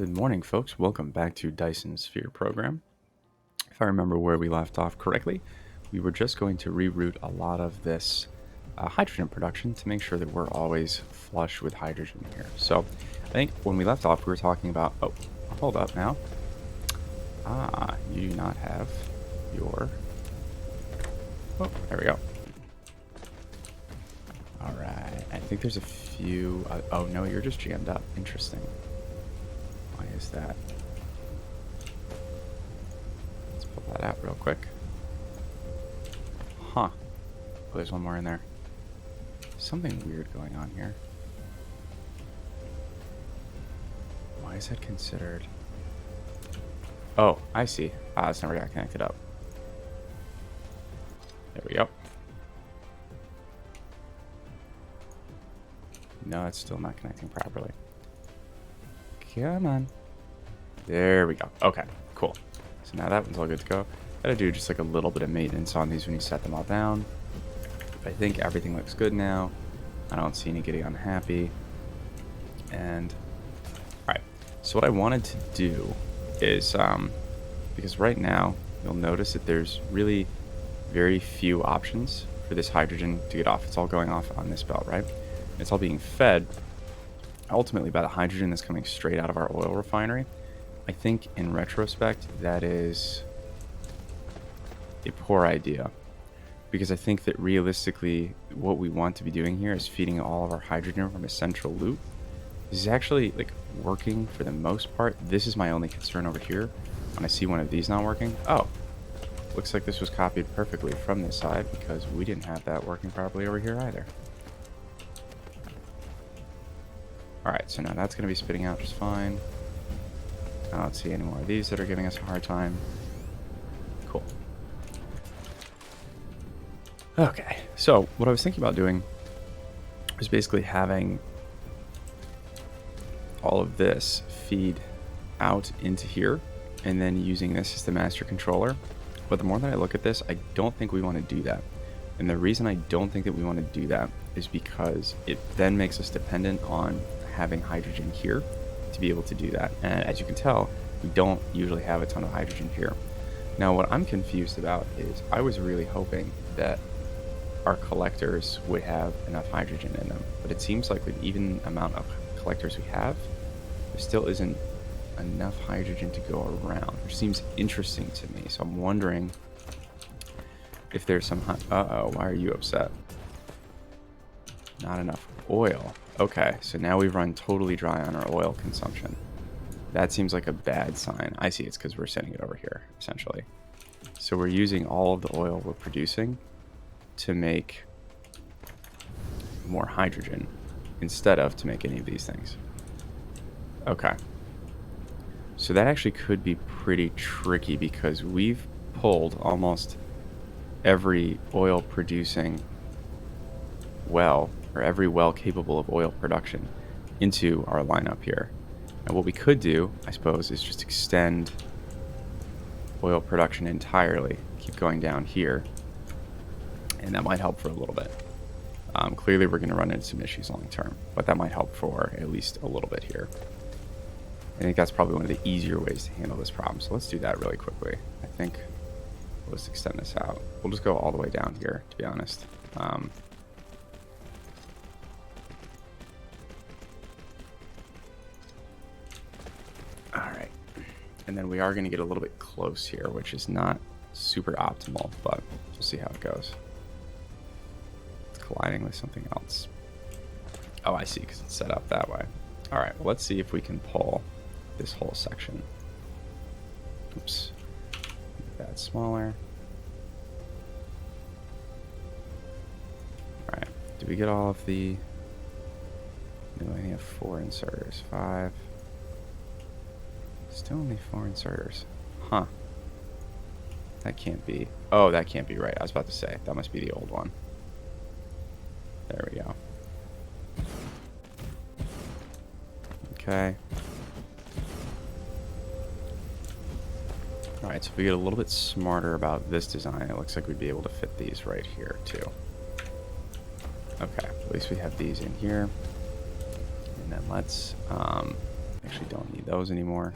Good morning, folks. Welcome back to Dyson Sphere Program. If I remember where we left off correctly, we were just going to reroute a lot of this hydrogen production to make sure that we're always flush with hydrogen here. So I think when we left off, we were talking about... Oh, hold up now. You do not have your... Oh, there we go. All right. I think there's a few... oh, no, you're just jammed up. Interesting. Why is that? Let's pull that out real quick. Huh. Oh, there's one more in there. Something weird going on here. Why is that considered? Oh, I see. It's never got connected up. There we go. No, it's still not connecting properly. Come on. There we go. Okay, cool. So now that one's all good to go. Gotta do just like a little bit of maintenance on these when you set them all down. I think everything looks good now. I don't see any getting unhappy. And, alright. So what I wanted to do is, because right now, you'll notice that there's really very few options for this hydrogen to get off. It's all going off on this belt, right? It's all being fed ultimately by the hydrogen that's coming straight out of our oil refinery. I think in retrospect, that is a poor idea, because I think that realistically what we want to be doing here is feeding all of our hydrogen from a central loop. This is actually like working for the most part. This is my only concern over here. When I see one of these not working, oh, looks like this was copied perfectly from this side because we didn't have that working properly over here either. Alright, so now that's going to be spitting out just fine. I don't see any more of these that are giving us a hard time. Cool. Okay, so what I was thinking about doing was basically having all of this feed out into here and then using this as the master controller. But the more that I look at this, I don't think we want to do that. And the reason I don't think that we want to do that is because it then makes us dependent on having hydrogen here to be able to do that. And as you can tell, we don't usually have a ton of hydrogen here. Now, what I'm confused about is I was really hoping that our collectors would have enough hydrogen in them. But it seems like with even amount of collectors we have, there still isn't enough hydrogen to go around, which seems interesting to me. So I'm wondering if there's some... Uh-oh, why are you upset? Not enough oil. Okay, so now we've run totally dry on our oil consumption. That seems like a bad sign. I see, it's because we're sending it over here, essentially. So we're using all of the oil we're producing to make more hydrogen instead of to make any of these things. Okay. So that actually could be pretty tricky because we've pulled almost every oil producing well, or every well capable of oil production, into our lineup here. And what we could do, I suppose, is just extend oil production entirely, keep going down here, and that might help for a little bit. Clearly we're going to run into some issues long term, but that might help for at least a little bit here. I think that's probably one of the easier ways to handle this problem. So let's do that really quickly. I think we'll just extend this out. We'll just go all the way down here, to be honest. Alright. And then we are going to get a little bit close here, which is not super optimal, but we'll see how it goes. It's colliding with something else. Oh, I see, because it's set up that way. Alright, well, let's see if we can pull this whole section. Oops. Make that smaller. Alright, did we get all of the... No, I only have 4 inserters. 5. Still only 4 inserters. Huh. That can't be... Oh, that can't be right. I was about to say. That must be the old one. There we go. Okay. Alright, so if we get a little bit smarter about this design, it looks like we'd be able to fit these right here, too. Okay, at least we have these in here. And then let's actually actually don't need those anymore.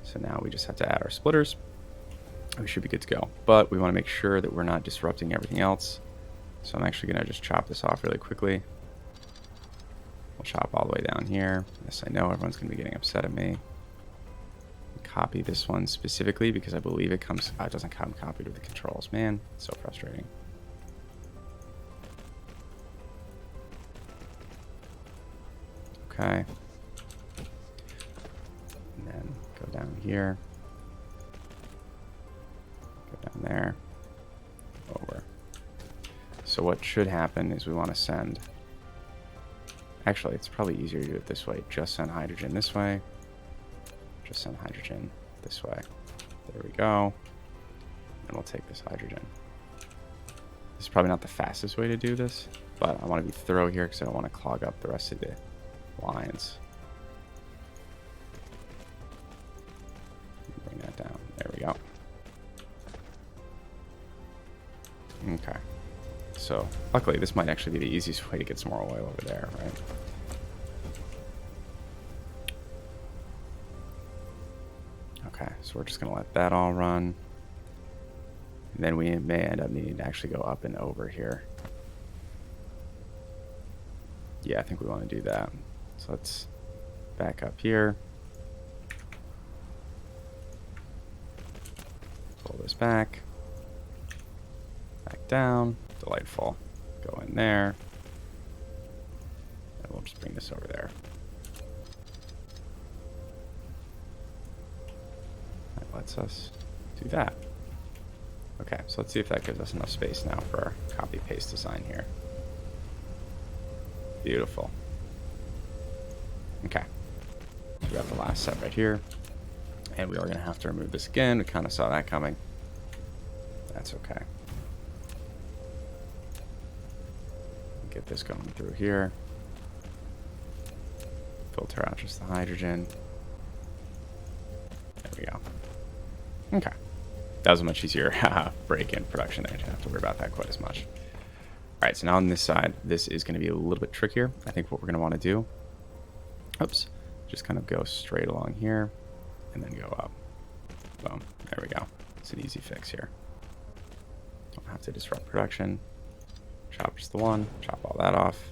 So now we just have to add our splitters. We should be good to go. But we want to make sure that we're not disrupting everything else. So I'm actually going to just chop this off really quickly. We'll chop all the way down here. Yes, I know everyone's going to be getting upset at me. Copy this one specifically because I believe it comes... it doesn't come copied with the controls. Man, it's so frustrating. Okay. And then go down here. Go down there. Over. So what should happen is we want to send... Actually, it's probably easier to do it this way. Just send hydrogen this way. Just send hydrogen this way. There we go. And we'll take this hydrogen. This is probably not the fastest way to do this, but I want to be thorough here because I don't want to clog up the rest of the lines. Bring that down. There we go. Okay. So, luckily, this might actually be the easiest way to get some more oil over there, right? Okay, so we're just going to let that all run. And then we may end up needing to actually go up and over here. Yeah, I think we want to do that. So let's back up here. Pull this back. Back down. Delightful. Go in there. And we'll just bring this over there. That lets us do that. Okay, so let's see if that gives us enough space now for our copy-paste design here. Beautiful. Okay. So we have the last set right here. And we are going to have to remove this again. We kind of saw that coming. That's okay. Get this going through here. Filter out just the hydrogen. There we go. Okay. That was a much easier break-in production. I didn't have to worry about that quite as much. All right, so now on this side, this is going to be a little bit trickier. I think what we're going to want to do, oops, just kind of go straight along here and then go up. Boom. There we go. It's an easy fix here. Don't have to disrupt production. Chop just the one. Chop all that off.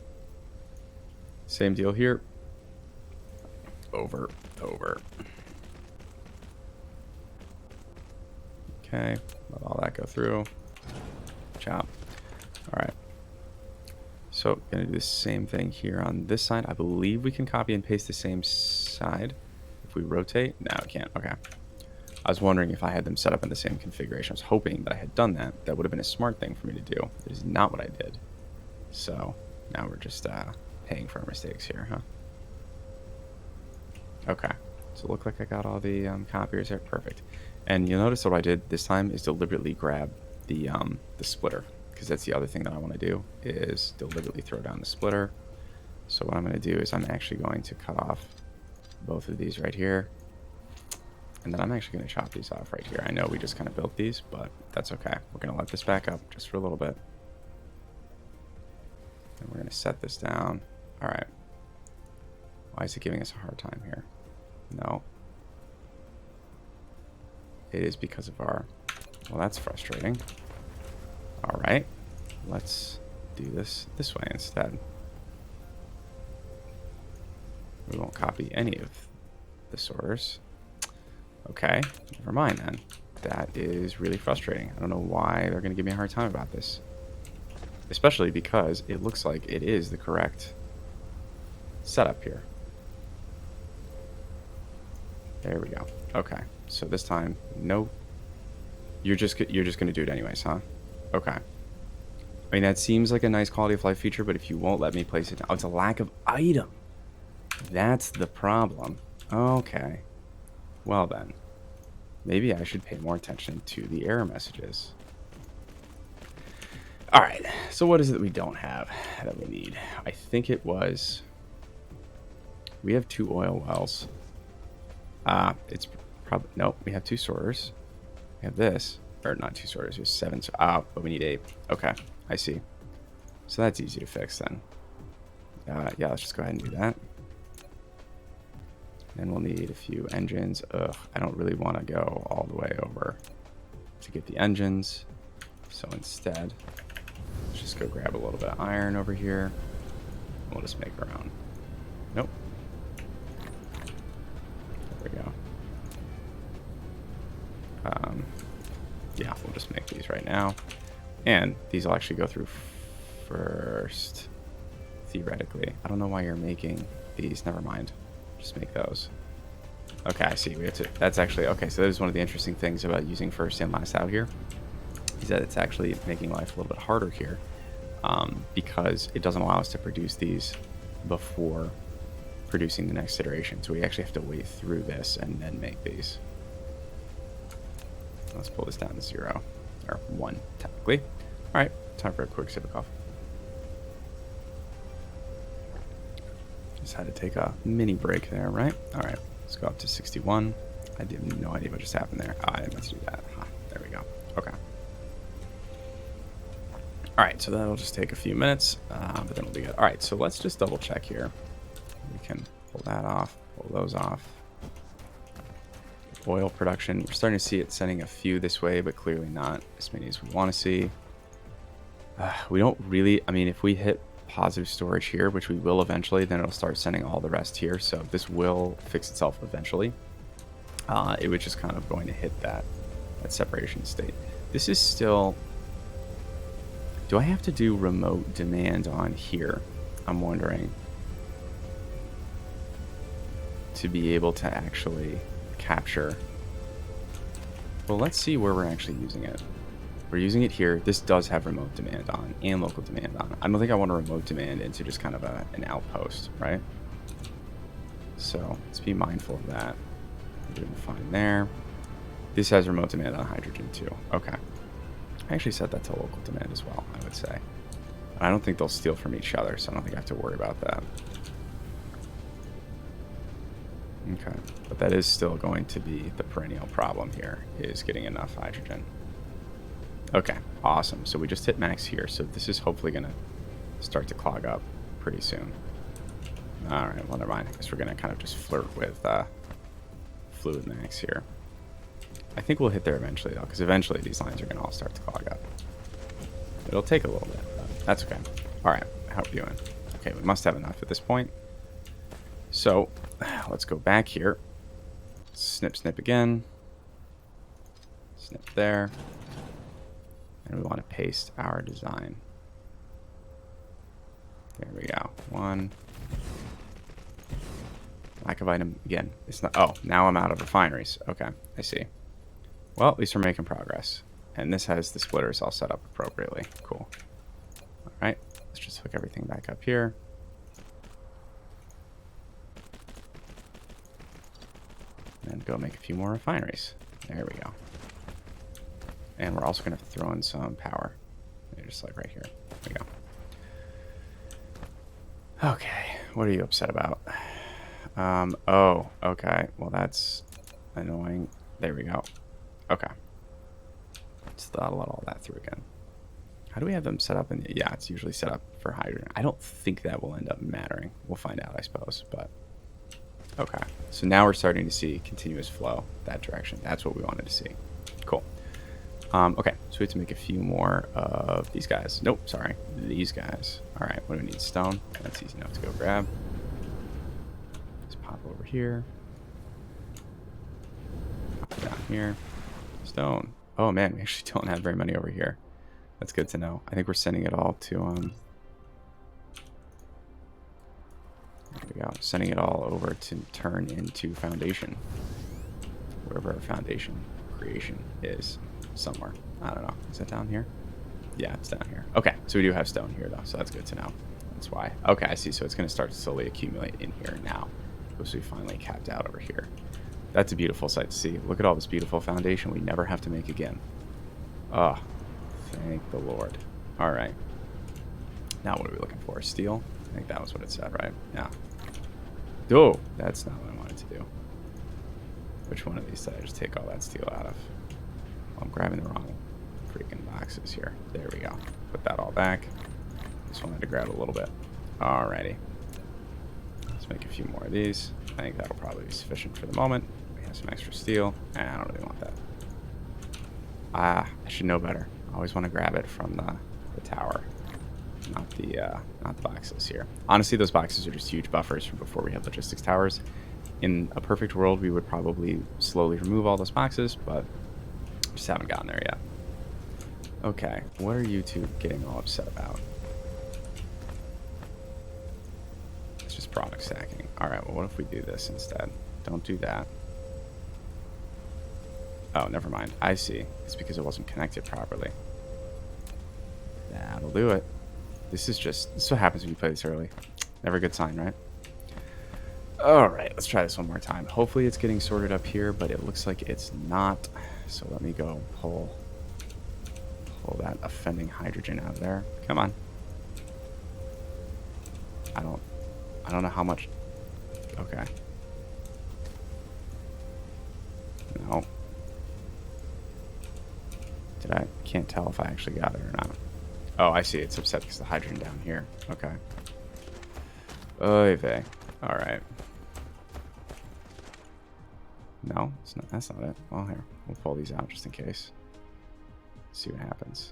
Same deal here. Over, over. Okay, let all that go through. Chop. All right. So, gonna do the same thing here on this side. I believe we can copy and paste the same side if we rotate. No, we can't. Okay. I was wondering if I had them set up in the same configuration. I was hoping that I had done that. That would have been a smart thing for me to do. It is not what I did. So, now we're just paying for our mistakes here, huh? Okay. So, it looked like I got all the copiers there. Perfect. And you'll notice what I did this time is deliberately grab the splitter, because that's the other thing that I want to do is deliberately throw down the splitter. So what I'm going to do is I'm actually going to cut off both of these right here, and then I'm actually going to chop these off right here. I know we just kind of built these, but that's okay. We're going to let this back up just for a little bit, and we're going to set this down. All right. Why is it giving us a hard time here? No. It is because of our... Well, that's frustrating. All right. Let's do this way instead. We won't copy any of the sorters. Okay. Never mind then. That is really frustrating. I don't know why they're going to give me a hard time about this. Especially because it looks like it is the correct setup here. There we go. Okay. So this time, no. You're just going to do it anyways, huh? Okay. I mean, that seems like a nice quality of life feature, but if you won't let me place it down... Oh, it's a lack of item. That's the problem. Okay. Well then. Maybe I should pay more attention to the error messages. Alright. So what is it that we don't have that we need? I think it was... We have 2 oil wells. It's probably... Nope, we have 2 sorters. We have this. Or not 2 sorters, we have 7. But we need 8. Okay, I see. So that's easy to fix then. Yeah, let's just go ahead and do that. Then we'll need a few engines. Ugh, I don't really want to go all the way over to get the engines. So instead, let's just go grab a little bit of iron over here. We'll just make our own. Nope. There we go. Yeah, we'll just make these right now. And these will actually go through first, theoretically. I don't know why you're making these. Never mind. Just make those. Okay, I see. We have to. That's actually okay. So that is one of the interesting things about using first in, last out here, is that it's actually making life a little bit harder here, because it doesn't allow us to produce these before producing the next iteration. So we actually have to wait through this and then make these. Let's pull this down to 0, or 1 technically. All right, time for a quick sip of coffee. Just had to take a mini break there, right? All right, let's go up to 61. I have no idea what just happened there. I didn't meant to do that. There we go. Okay. All right, so that'll just take a few minutes, but then we'll be good. All right, so let's just double check here. We can pull that off, pull those off. Oil production, we're starting to see it sending a few this way, but clearly not as many as we want to see. We don't really, I mean, if we hit positive storage here, which we will eventually, then it'll start sending all the rest here. So this will fix itself eventually. It was just kind of going to hit that separation state. This is still, do I have to do remote demand on here? I'm wondering, to be able to actually capture. Well, let's see where we're actually using it. We're using it here. This does have remote demand on and local demand on. I don't think I want to remote demand into just kind of an outpost, right? So let's be mindful of that. We're doing fine there. This has remote demand on hydrogen too. Okay. I actually set that to local demand as well, I would say. I don't think they'll steal from each other, so I don't think I have to worry about that. Okay, but that is still going to be the perennial problem here, is getting enough hydrogen. Okay, awesome. So we just hit max here, so this is hopefully going to start to clog up pretty soon. All right, well, never mind. I guess we're going to kind of just flirt with fluid max here. I think we'll hit there eventually, though, because eventually these lines are going to all start to clog up. It'll take a little bit, but that's okay. All right, how are we doing? Okay, we must have enough at this point. So let's go back here. Snip, snip again. Snip there. And we want to paste our design. There we go. 1. Lack of item again. It's not. Oh, now I'm out of refineries. Okay, I see. Well, at least we're making progress. And this has the splitters all set up appropriately. Cool. All right, let's just hook everything back up here. And go make a few more refineries. There we go. And we're also going to throw in some power. Just like right here. There we go. Okay, what are you upset about? Oh, okay. Well, that's annoying. There we go. Okay. So that'll let all that through again. How do we have them set up? Yeah, it's usually set up for hydrogen. I don't think that will end up mattering. We'll find out, I suppose, but... Okay, so now we're starting to see continuous flow that direction. That's what we wanted to see. Cool. Okay, so we have to make a few more of these guys. Nope, sorry, these guys. All right, what do we need? Stone. That's easy enough to go grab. Let's pop over here. Pop down here. Stone. Oh man, we actually don't have very many over here. That's good to know. I think we're sending it all to there we go. Sending it all over to turn into foundation. Wherever our foundation creation is. Somewhere. I don't know. Is that down here? Yeah, it's down here. Okay, so we do have stone here, though, so that's good to know. That's why. Okay, I see. So it's going to start to slowly accumulate in here now. Because we finally capped out over here. That's a beautiful sight to see. Look at all this beautiful foundation we never have to make again. Oh, thank the Lord. All right. Now what are we looking for? Steel? I think that was what it said, right? Yeah. Oh, that's not what I wanted to do. Which one of these did I just take all that steel out of? I'm grabbing the wrong freaking boxes here. There we go. Put that all back. Just wanted to grab a little bit. Alrighty. Let's make a few more of these. I think that'll probably be sufficient for the moment. We have some extra steel. I don't really want that. I should know better. I always want to grab it from the tower, not the boxes here. Honestly, those boxes are just huge buffers from before we had logistics towers. In a perfect world, we would probably slowly remove all those boxes, but just haven't gotten there yet. Okay, what are you two getting all upset about? It's just product stacking. All right, well, what if we do this instead? Don't do that. Oh, never mind. I see. It's because it wasn't connected properly. That'll do it. This is what happens when you play this early. Never a good sign, right? All right, let's try this one more time. Hopefully it's getting sorted up here, but it looks like it's not. So let me go pull that offending hydrogen out of there. Come on. I don't know how much. Okay. No. Can't tell if I actually got it or not. Oh, I see. It's upset because the hydrogen down here. Okay. Oy vey. All right. No, it's not. That's not it. Well, here. We'll pull these out just in case. See what happens.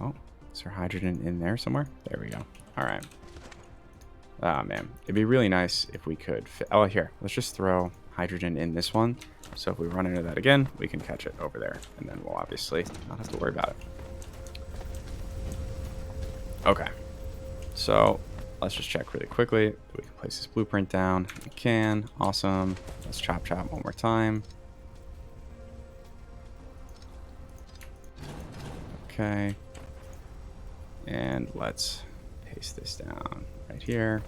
No. Is there hydrogen in there somewhere? There we go. All right. Ah, man. It'd be really nice if we could fit. Oh, here. Let's just throw hydrogen in this one. So if we run into that again, we can catch it over there. And then we'll obviously not have to worry about it. Okay. So let's just check really quickly. We can place this blueprint down. We can. Awesome. Let's chop one more time. Okay. And let's paste this down right here.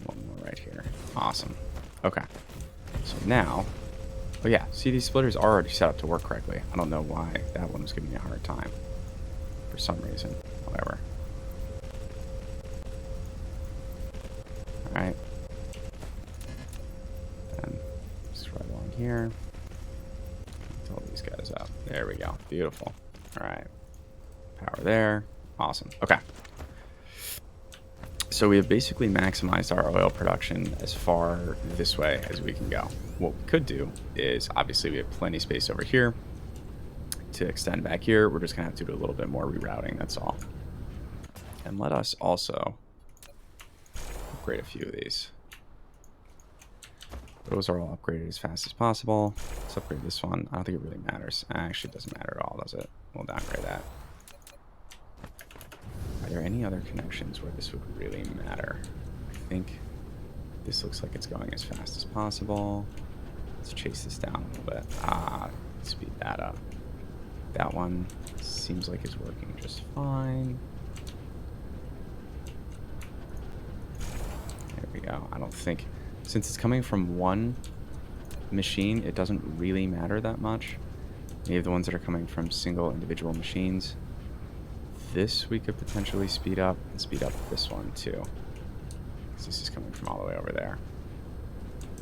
One more right here. Awesome. Okay. So now, oh yeah, see, these splitters are already set up to work correctly. I don't know why that one was giving me a hard time for some reason. Whatever. All right. Then just right along here. Fill these guys up. There we go. Beautiful. All right. Power there. Awesome. Okay. So we have basically maximized our oil production as far this way as we can go. What we could do is, obviously we have plenty of space over here to extend back here. We're just going to have to do a little bit more rerouting, that's all. And let us also upgrade a few of these. Those are all upgraded as fast as possible. Let's upgrade this one. I don't think it really matters. Actually, it doesn't matter at all, does it? We'll downgrade that. Are there any other connections where this would really matter? I think this looks like it's going as fast as possible. Let's chase this down a little bit. Speed that up. That one seems like it's working just fine. There we go. I don't think, since it's coming from one machine, it doesn't really matter that much. Maybe the ones that are coming from single individual machines. This we could potentially speed up, and speed up this one too, because this is coming from all the way over there.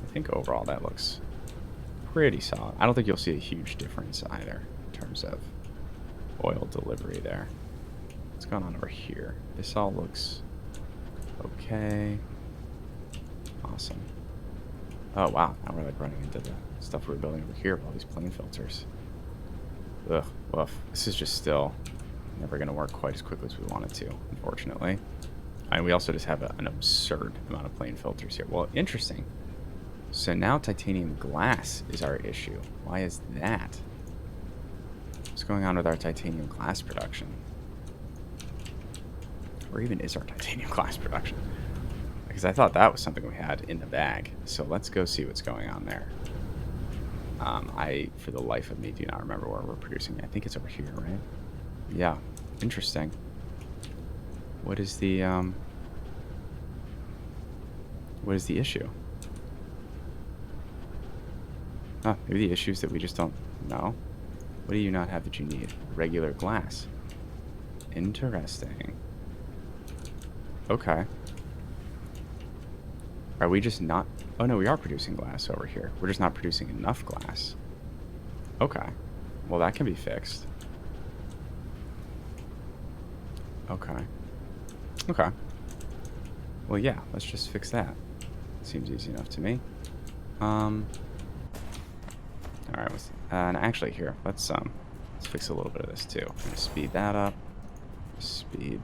I think overall that looks pretty solid. I don't think you'll see a huge difference either in terms of oil delivery there. What's going on over here? This all looks okay. Awesome. Oh wow, now we're like running into the stuff we were building over here with all these plane filters. Ugh, woof. This is just still never going to work quite as quickly as we want it to, unfortunately. And we also just have an absurd amount of plane filters here. Well, interesting. So now titanium glass is our issue. Why is that? What's going on with our titanium glass production? Or even is our titanium glass production? Because I thought that was something we had in the bag. So let's go see what's going on there. I, for the life of me, do not remember where we're producing it. I think it's over here, right? Yeah, interesting. What is the issue? Huh, maybe the issue is that we just don't know. What do you not have that you need? Regular glass. Interesting. Okay. Are we just not... Oh no, we are producing glass over here. We're just not producing enough glass. Okay. Well, that can be fixed. Okay. Okay. Well, yeah, let's just fix that. Seems easy enough to me. All right, and actually here, let's fix a little bit of this too. I'm gonna speed that up. Speed.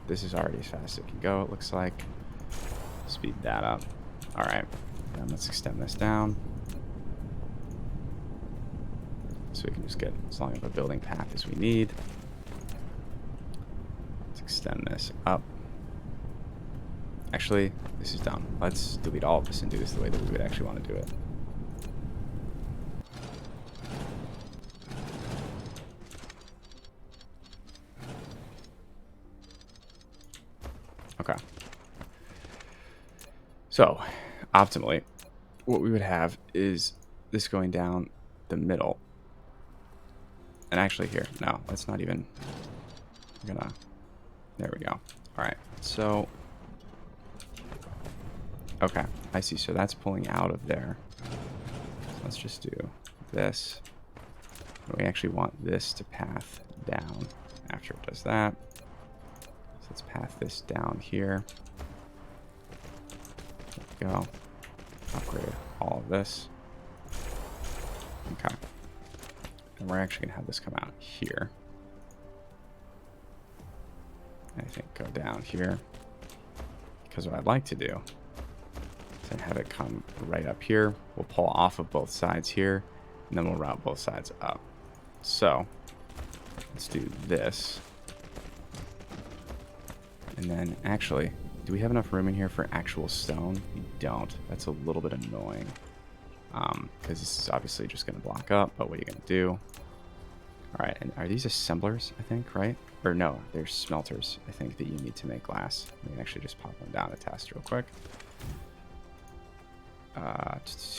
This is already as fast as it can go. It looks like. Speed that up. All right, then let's extend this down, so we can just get as long of a building path as we need. Let's extend this up. Actually, this is dumb. Let's delete all of this and do this the way that we would actually want to do it. Okay. So, optimally, what we would have is this going down the middle. And actually here, no, let's not even, we're gonna, there we go. All right, so, okay, I see. So that's pulling out of there. So let's just do this. We actually want this to path down after it does that. So let's path this down here. There we go. Upgrade all of this. Okay. And we're actually gonna have this come out here. I think go down here. Because what I'd like to do is have it come right up here. We'll pull off of both sides here, and then we'll route both sides up. So let's do this. And then actually, do we have enough room in here for actual stone? We don't. That's a little bit annoying. Because this is obviously just going to block up, but what are you going to do? All right, and are these assemblers, I think, right? Or no, they're smelters, I think, that you need to make glass. We can actually just pop them down a test real quick.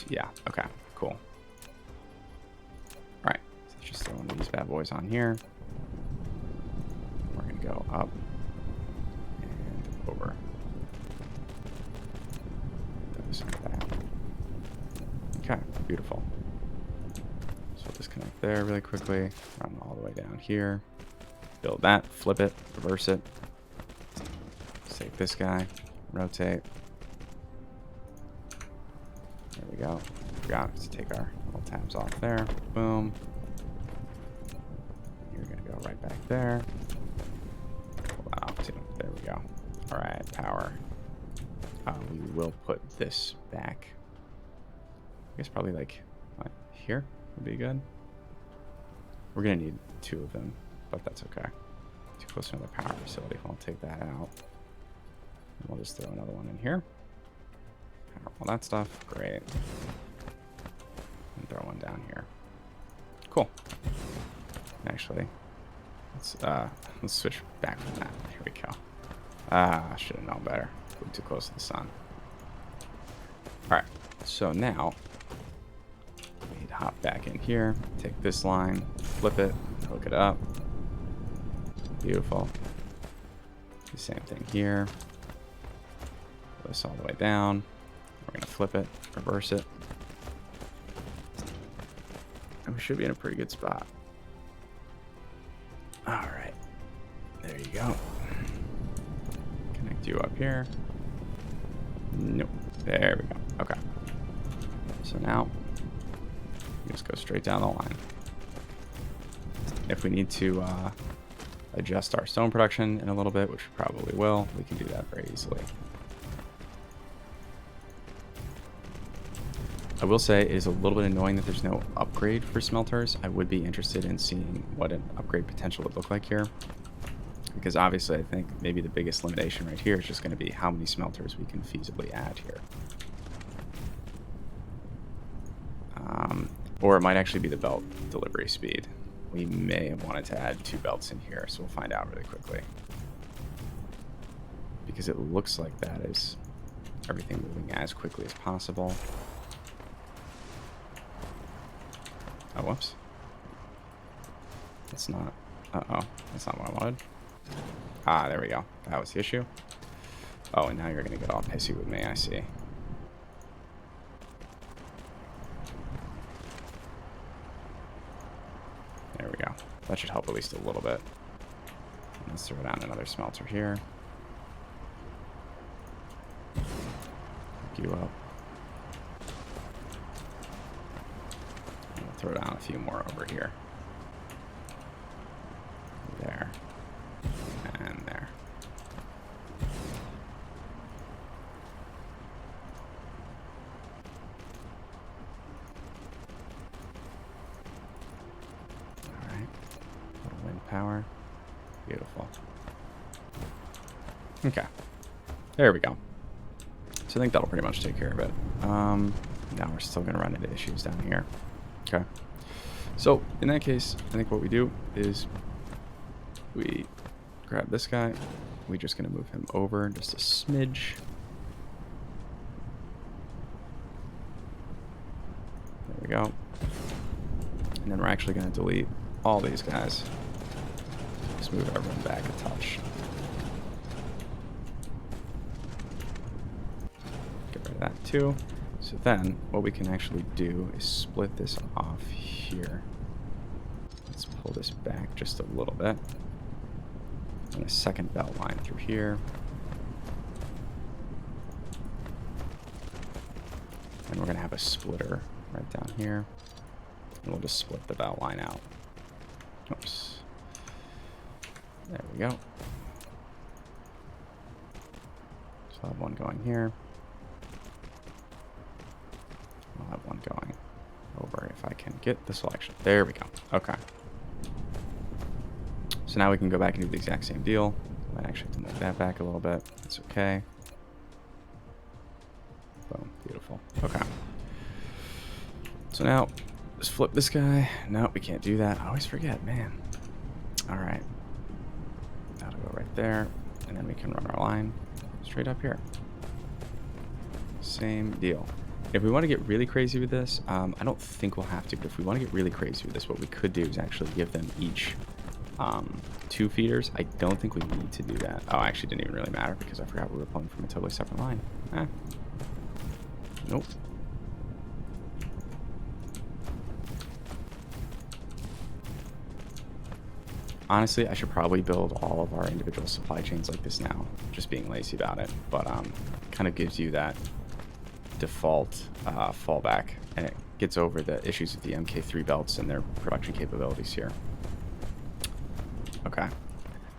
Yeah, okay, cool. All right, so let's just throw one of these bad boys on here. We're going to go up and over. Those like that. Okay, beautiful. So we'll disconnect there really quickly, run all the way down here, build that, flip it, reverse it, save this guy, rotate. There we go. Forgot to take our little tabs off there. Boom. You're gonna go right back there. Pull that off too. There we go. All right, power. We will put this back. I guess probably like what, here would be good. We're gonna need two of them, but that's okay. Too close to another power facility. I'll take that out. And we'll just throw another one in here. Power all that stuff. Great. And throw one down here. Cool. Actually, let's switch back from that. Here we go. I should have known better. We're too close to the sun. All right. So now we need to hop back in here. Take this line, flip it, hook it up. Beautiful. Do the same thing here. Pull this all the way down. We're gonna flip it, reverse it. And we should be in a pretty good spot. All right. There you go. Connect you up here. Nope. There we go. Okay. So now we just go straight down the line. If we need to adjust our stone production in a little bit, which we probably will, we can do that very easily. I will say it is a little bit annoying that there's no upgrade for smelters. I would be interested in seeing what an upgrade potential would look like here. Because obviously I think maybe the biggest limitation right here is just going to be how many smelters we can feasibly add here. Or it might actually be the belt delivery speed. We may have wanted to add 2 belts in here, so we'll find out really quickly. Because it looks like that is everything moving as quickly as possible. Oh, whoops. That's not... Uh-oh. That's not what I wanted. Ah, there we go. That was the issue. Oh, and now you're going to get all pissy with me, I see. There we go. That should help at least a little bit. Let's throw down another smelter here. hook you up. And we'll throw down a few more over here. There. And there. Alright. A little wind power. Beautiful. Okay. There we go. So I think that'll pretty much take care of it. Now we're still going to run into issues down here. Okay. So in that case, I think what we do is we grab this guy. We're just going to move him over just a smidge. There we go. And then we're actually going to delete all these guys. Just move everyone back a touch. Get rid of that too. So then what we can actually do is split this off here. Let's pull this back just a little bit. And a second belt line through here. And we're going to have a splitter right down here. And we'll just split the belt line out. Oops. There we go. So I'll have one going here. I'll have one going over if I can get the selection. There we go. Okay. So now we can go back and do the exact same deal. Might actually have to move that back a little bit. That's okay. Boom. Beautiful. Okay. So now, just flip this guy. No, we can't do that. I always forget, man. All right. That'll go right there. And then we can run our line straight up here. Same deal. If we want to get really crazy with this, I don't think we'll have to, but if we want to get really crazy with this, what we could do is actually give them each 2 feeders. I don't think we need to do that. Oh, actually didn't even really matter because I forgot we were pulling from a totally separate line. Nope. Honestly, I should probably build all of our individual supply chains like this now, just being lazy about it, but kind of gives you that default fallback, and it gets over the issues with the MK3 belts and their production capabilities here. Okay,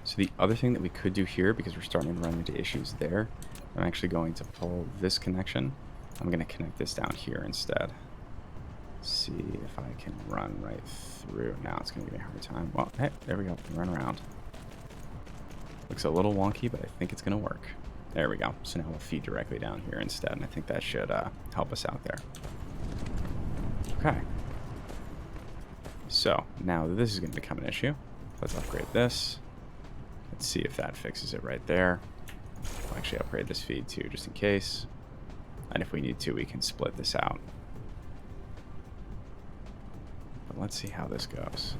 so the other thing that we could do here, because we're starting to run into issues there, I'm actually going to pull this connection. I'm going to connect this down here instead. See if I can run right through. Now it's going to give me a hard time. Well, hey, there we go. Run around. Looks a little wonky, but I think it's going to work. There we go. So now we'll feed directly down here instead, and I think that should help us out there. Okay. So now this is going to become an issue. Let's upgrade this. Let's see if that fixes it right there. We'll actually upgrade this feed too, just in case. And if we need to, we can split this out. But let's see how this goes.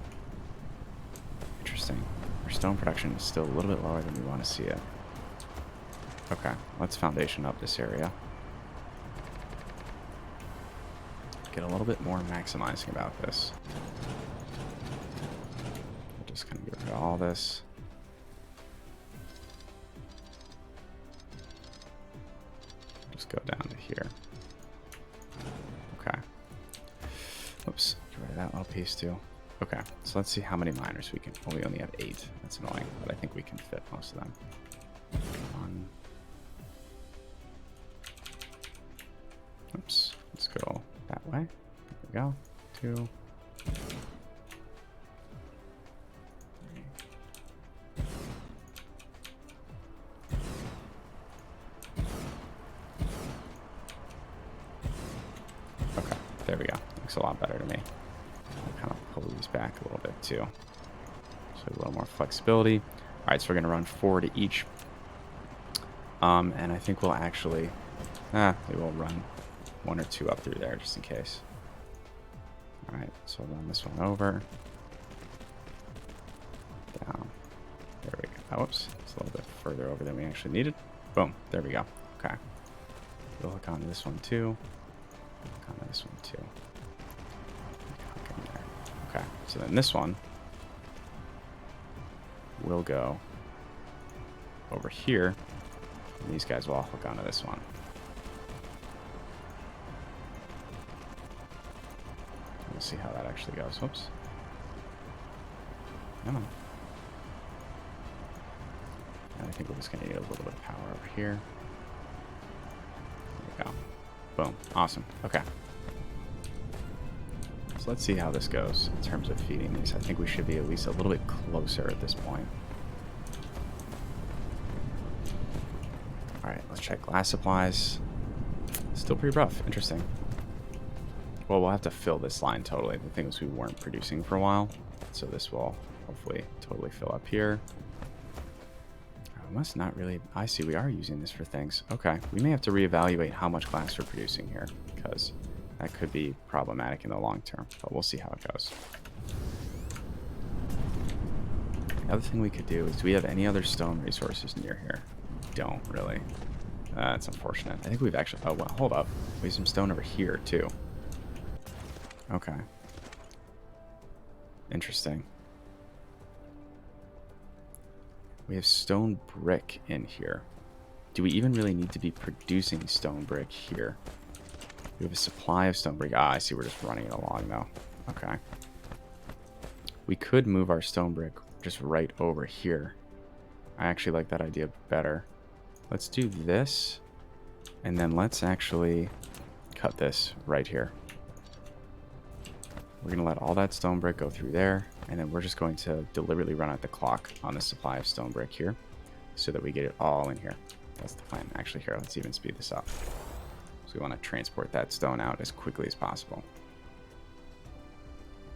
Interesting. Our stone production is still a little bit lower than we want to see it. Okay, let's foundation up this area. Get a little bit more maximizing about this. We'll just kind of get rid of all this. Just go down to here. Okay. Oops, get rid of that little piece too. Okay, so let's see how many miners we can. Well, we only have 8. That's annoying, but I think we can fit most of them. 1. Oops, let's go that way. There we go. 2. 3. Okay, there we go. Looks a lot better to me. I'll kind of pull these back a little bit too. So a little more flexibility. All right, so we're gonna run 4 to each. And I think we'll actually, we will run 1 or 2 up through there just in case. All right, so I'll run this one over. Down. There we go. Oops, it's a little bit further over than we actually needed. Boom, there we go. Okay. We'll hook onto this one too. Hook onto this one too. Hook in there. Okay, so then this one will go over here. And these guys will all hook onto this one. we'll see how that actually goes. Whoops. Come on. And I think we're just going to need a little bit of power over here. There we go. Boom. Awesome. Okay. So let's see how this goes in terms of feeding these. I think we should be at least a little bit closer at this point. Alright, let's check glass supplies. Still pretty rough. Interesting. Well, we'll have to fill this line totally. The thing is we weren't producing for a while. So this will hopefully totally fill up here. Must not really... I see we are using this for things. Okay. We may have to reevaluate how much glass we're producing here, because that could be problematic in the long term. But we'll see how it goes. The other thing we could do is, do we have any other stone resources near here? Don't really. That's unfortunate. I think we've actually... Oh, well, hold up. We have some stone over here, too. Okay. Interesting. We have stone brick in here. Do we even really need to be producing stone brick here? We have a supply of stone brick. Ah, I see we're just running it along, though. Okay. We could move our stone brick just right over here. I actually like that idea better. Let's do this. And then let's actually cut this right here. We're going to let all that stone brick go through there. And then we're just going to deliberately run out the clock on the supply of stone brick here so that we get it all in here. That's the plan. Actually, here, let's even speed this up. So we want to transport that stone out as quickly as possible.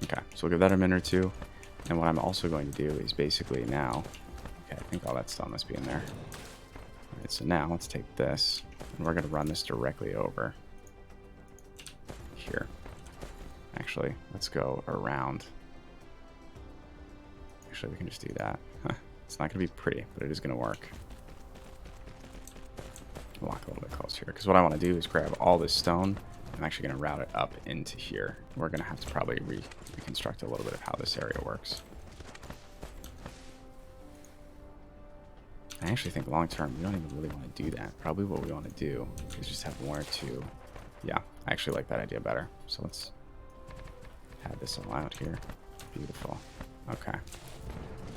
Okay, so we'll give that a minute or two. And what I'm also going to do is basically now... Okay, I think all that stone must be in there. All right, so now let's take this, and we're going to run this directly over here. Actually, let's go around. Actually, we can just do that. It's not going to be pretty, but it is going to work. Walk a little bit closer here, because what I want to do is grab all this stone. I'm actually going to route it up into here. We're going to have to probably reconstruct a little bit of how this area works. I actually think long term, we don't even really want to do that. Probably what we want to do is just have one or two. Yeah, I actually like that idea better. So let's have this all out here. Beautiful. Okay.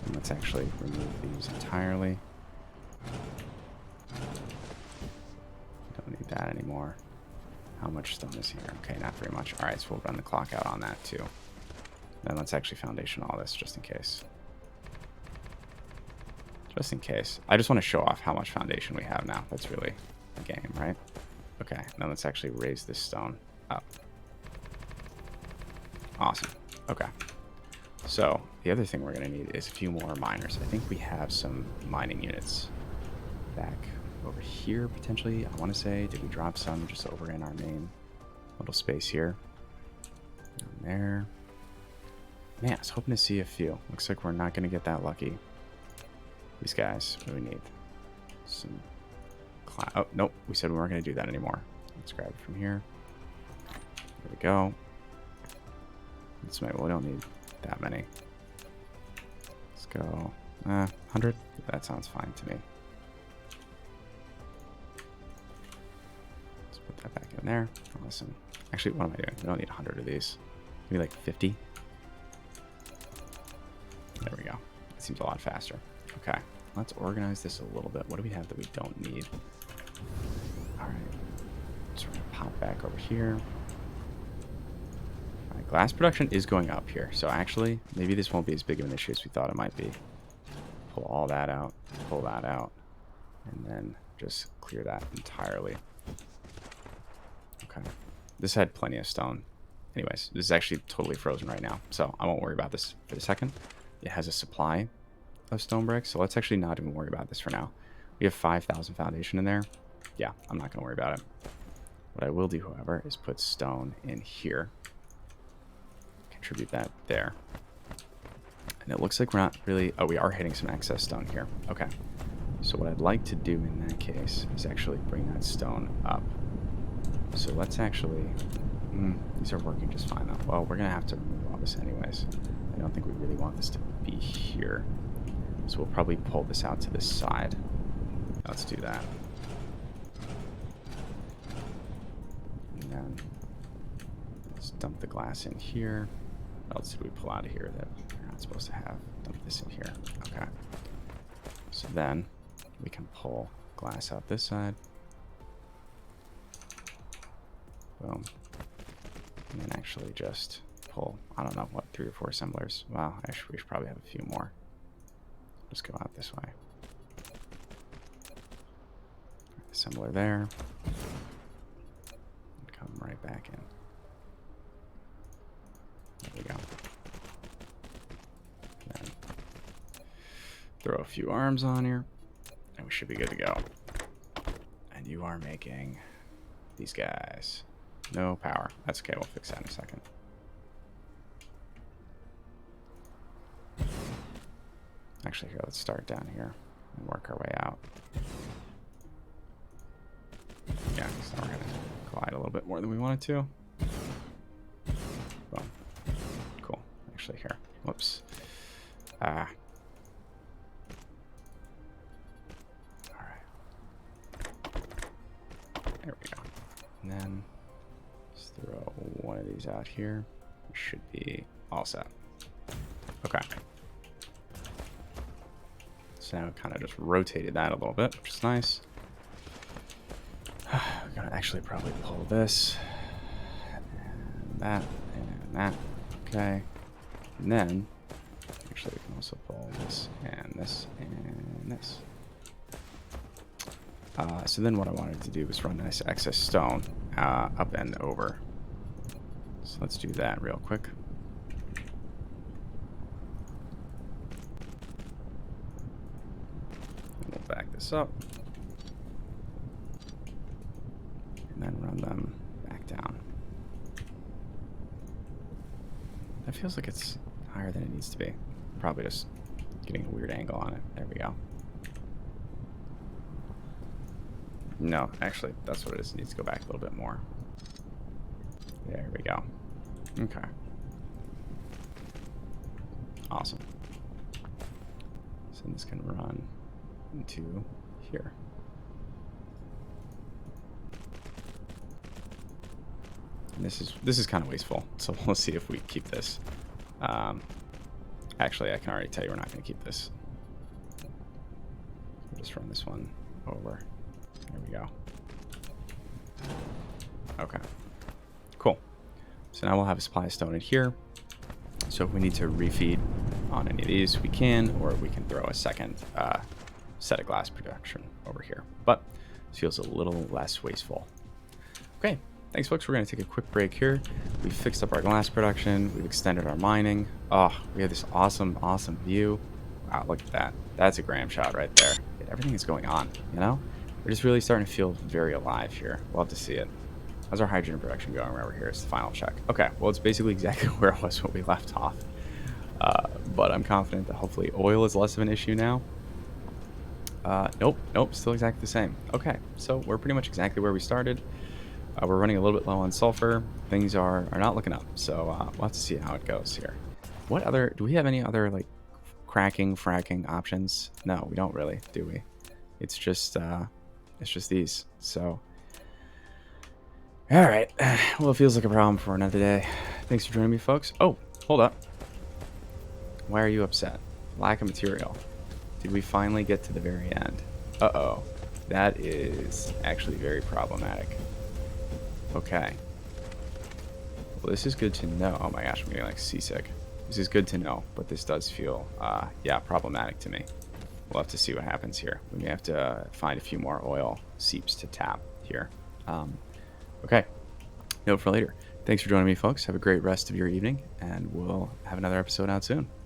And let's actually remove these entirely. Don't need that anymore. How much stone is here? Okay, not very much. All right, so we'll run the clock out on that too. Then let's actually foundation all this just in case. Just in case. I just want to show off how much foundation we have now. That's really the game, right? Okay, now let's actually raise this stone up. Awesome. Okay. So the other thing we're going to need is a few more miners. I think we have some mining units back over here potentially. I want to say, did we drop some just over in our main little space here? Down there. Man, I was hoping to see a few. Looks like we're not going to get that lucky. These guys, what do we need? Some cloud. Oh, nope. We said we weren't going to do that anymore. Let's grab it from here. There we go. Let's make, well, we don't need that many. Let's go 100. That sounds fine to me. Let's put that back in there. Awesome. Actually, what am I doing? We don't need 100 of these. Maybe like 50. There we go. It seems a lot faster. Okay, let's organize this a little bit. What do we have that we don't need? All right, so we're gonna pop back over here. All right, glass production is going up here, so actually, maybe this won't be as big of an issue as we thought it might be. Pull all that out, pull that out, and then just clear that entirely. Okay, this had plenty of stone. Anyways, this is actually totally frozen right now, so I won't worry about this for a second. It has a supply of stone bricks, so let's actually not even worry about this for now. We have 5,000 foundation in there. Yeah, I'm not going to worry about it. What I will do, however, is put stone in here. Contribute that there. And it looks like we're not really... Oh, we are hitting some excess stone here. Okay. So what I'd like to do in that case is actually bring that stone up. So let's actually... these are working just fine, though. Well, we're going to have to remove all this anyways. I don't think we really want this to be here. So we'll probably pull this out to this side. Let's do that. And then it's dump the glass in here. What else did we pull out of here that we're not supposed to have? Dump this in here. Okay. So then we can pull glass out this side. Boom. And then actually just pull, I don't know, what, 3 or 4 assemblers. Wow, actually we should probably have a few more. Just go out this way. Assembler there. Come right back in. There we go. Then throw a few arms on here, and we should be good to go. And you are making these guys. No power. That's okay, we'll fix that in a second. Actually, here, let's start down here and work our way out. Yeah, so we're gonna collide a little bit more than we wanted to. Boom. Cool. Actually, here. Whoops. Alright. There we go. And then let's throw one of these out here. We should be all set. Okay. So now we kind of just rotated that a little bit, which is nice. We're gonna actually probably pull this and that and that. Okay. And then actually we can also pull this and this and this. So then what I wanted to do was run this excess stone up and over. So let's do that real quick. And we'll back this up. And then run them back down. That feels like it's higher than it needs to be. Probably just getting a weird angle on it. There we go. No, actually, that's what it is. It needs to go back a little bit more. There we go. Okay. Awesome. So this can run into here. And this is kind of wasteful, so we'll see if we keep this. Actually, I can already tell you we're not going to keep this. We'll just run this one over. There we go. Okay. Cool. So now we'll have a supply stone in here. So if we need to refeed on any of these, we can, or we can throw a second set of glass production over here. But this feels a little less wasteful. Okay. Thanks, folks. We're going to take a quick break here. We've fixed up our glass production. We've extended our mining. Oh, we have this awesome, awesome view. Wow, look at that. That's a gram shot right there. Everything is going on, you know? We're just really starting to feel very alive here. We'll have to see it. How's our hydrogen production going over here? It's the final check. Okay, well, it's basically exactly where it was when we left off. But I'm confident that hopefully oil is less of an issue now. Nope, still exactly the same. Okay, so we're pretty much exactly where we started. We're running a little bit low on sulfur. Things are not looking up, so we'll have to see how it goes here. What other, do we have any other, like, fracking options? No, we don't really, do we? It's just these, so. All right, well, it feels like a problem for another day. Thanks for joining me, folks. Oh, hold up. Why are you upset? Lack of material. Did we finally get to the very end? Uh-oh, that is actually very problematic. Okay. Well, this is good to know. Oh my gosh, I'm getting like seasick. This is good to know, but this does feel, yeah, problematic to me. We'll have to see what happens here. We may have to find a few more oil seeps to tap here. Okay. Note for later. Thanks for joining me, folks. Have a great rest of your evening, and we'll have another episode out soon.